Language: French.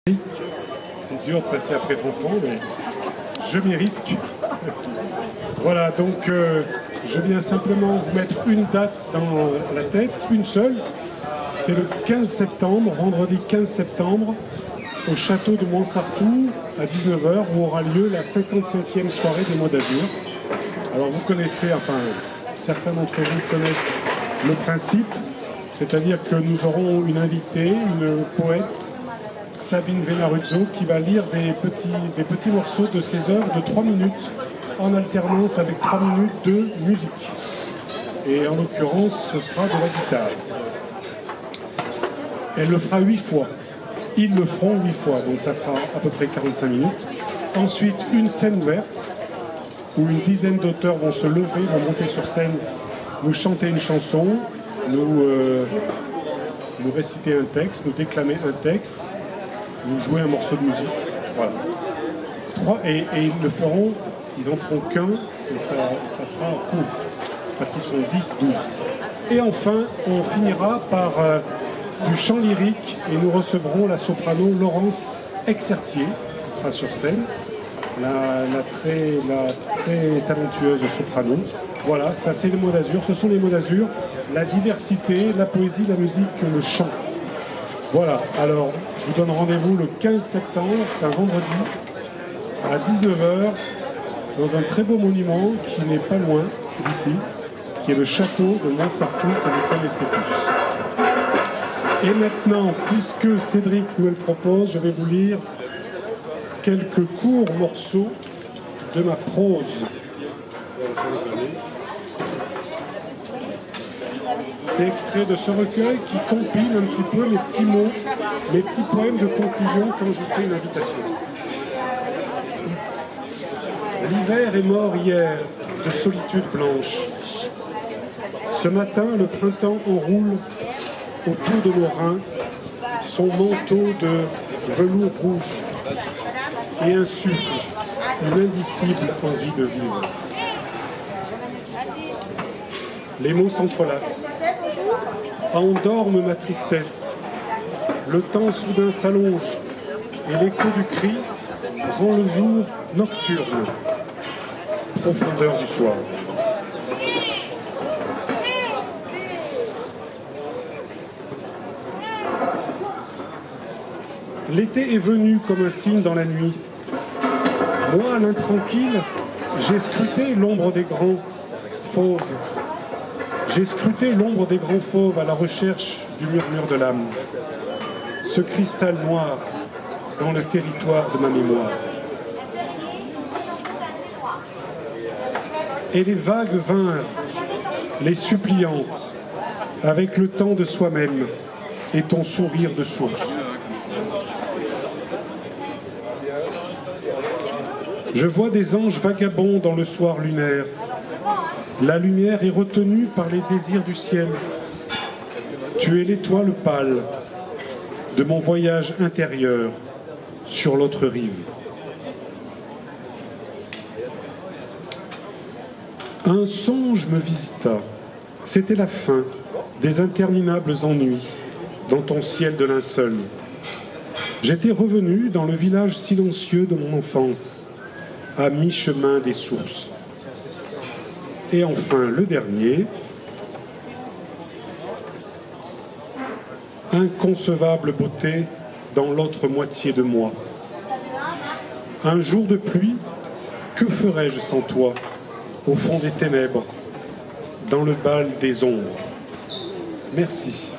C'est dur de passer après Fonfon, mais je m'y risque. Voilà, donc je viens simplement vous mettre une date dans la tête, une seule. C'est le 15 septembre, vendredi 15 septembre, au château de Montsartou, à 19h, où aura lieu la 55e soirée des Mots d'Azur. Alors vous connaissez, enfin, certains d'entre vous connaissent le principe, c'est-à-dire que nous aurons une invitée, une poète, Sabine Venaruzzo, qui va lire des petits morceaux de ses œuvres de 3 minutes, en alternance avec 3 minutes de musique. Et en l'occurrence, ce sera de la guitare. Elle le fera 8 fois. Ils le feront 8 fois, donc ça sera à peu près 45 minutes. Ensuite, une scène ouverte, où une dizaine d'auteurs vont se lever, vont monter sur scène, nous chanter une chanson, nous réciter un texte, nous déclamer un texte, nous jouer un morceau de musique. Voilà. Et ils le feront, ils n'en feront qu'un, et ça sera court, parce qu'ils sont 10, 12. Et enfin, on finira par du chant lyrique, et nous recevrons la soprano Laurence Exertier, qui sera sur scène, la très talentueuse soprano. Voilà, ça c'est les Mots d'Azur, ce sont les Mots d'Azur, la diversité, la poésie, la musique, le chant. Voilà, alors je vous donne rendez-vous le 15 septembre, c'est un vendredi, à 19h, dans un très beau monument qui n'est pas loin d'ici, qui est le château de Montsartou que vous connaissez tous. Et maintenant, puisque Cédric nous le propose, je vais vous lire quelques courts morceaux de ma prose. C'est extrait de ce recueil qui compile un petit peu mes petits mots, mes petits poèmes de conclusion quand je fais une invitation. L'hiver est mort hier de solitude blanche. Ce matin, le printemps enroule autour de nos reins son manteau de velours rouge et insuffle une indicible envie de vivre. Les mots s'entrelacent, endorment ma tristesse. Le temps soudain s'allonge et l'écho du cri rend le jour nocturne, profondeur du soir. L'été est venu comme un signe dans la nuit. Moi, l'intranquille, j'ai scruté l'ombre des grands fauves. J'ai scruté l'ombre des grands fauves à la recherche du murmure de l'âme. Ce cristal noir dans le territoire de ma mémoire. Et les vagues vinrent, les suppliantes, avec le temps de soi-même et ton sourire de source. Je vois des anges vagabonds dans le soir lunaire. La lumière est retenue par les désirs du ciel. Tu es l'étoile pâle de mon voyage intérieur sur l'autre rive. Un songe me visita. C'était la fin des interminables ennuis dans ton ciel de linceul. J'étais revenu dans le village silencieux de mon enfance, à mi-chemin des sources. Et enfin, le dernier, inconcevable beauté dans l'autre moitié de moi. Un jour de pluie, que ferais-je sans toi, au fond des ténèbres, dans le bal des ombres? Merci.